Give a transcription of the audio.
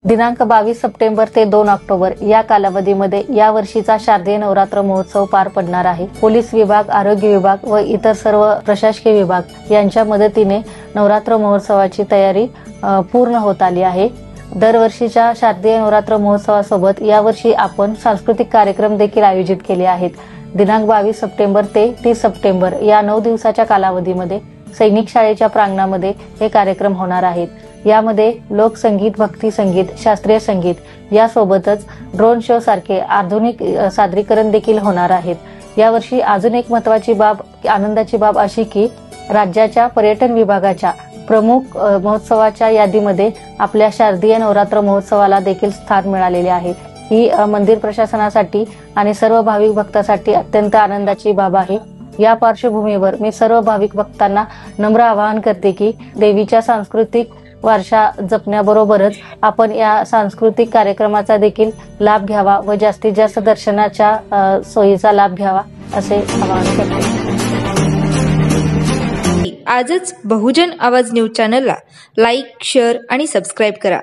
दिनांक 22 सप्टेंबर ते 2 ऑक्टोबर या कालावधीमध्ये या वर्षीचा शारदीय नवरात्र महोत्सव पार पडणार आहे। पोलीस विभाग, आरोग्य विभाग व इतर सर्व प्रशासकीय विभाग यांच्या मदतीने नवरात्र महोत्सवाची तयारी पूर्ण होत आली आहे। दरवर्षीच्या शारदीय नवरात्र महोत्सवासोबत यावर्षी आपण सांस्कृतिक कार्यक्रम देखील आयोजित केले आहेत। दिनांक 22 सप्टेंबर ते 30 सप्टेंबर या 9 दिवसाच्या कालावधीमध्ये सैनिक शाळेच्या प्रांगणामध्ये हे कार्यक्रम होणार आहेत। यामध्ये लोकसंगीत, भक्ती संगीत, शास्त्रीय संगीत यासोबतच ड्रोन शो सारखे आधुनिक सादरीकरण देखील होणार आहेत। यावर्षी अजून एक महत्त्वाची आनंदाची बाब अशी की राज्याच्या पर्यटन विभागाच्या प्रमुख महोत्सवाच्या यादीमध्ये आपल्या शारदीय नवरात्र महोत्सवाला देखील स्थान मिळालेले आहे। ही मंदिर प्रशासनासाठी आणि सर्व भाविक भक्तांसाठी अत्यंत आनंदाची बाब आहे। या पार्श्वभूमीवर मी सर्व भाविक भक्तांना नम्र आवाहन करते की देवीच्या सांस्कृतिक वारसा जपण्याबरोबरच आपण या सांस्कृतिक कार्यक्रमाचा देखील लाभ घ्यावा व जास्तीत जास्त दर्शनाच्या सोयीचा लाभ घ्यावा असे आवाहन करते। आजच बहुजन आवाज न्यूज चॅनलला लाईक, शेअर आणि सबस्क्राईब करा।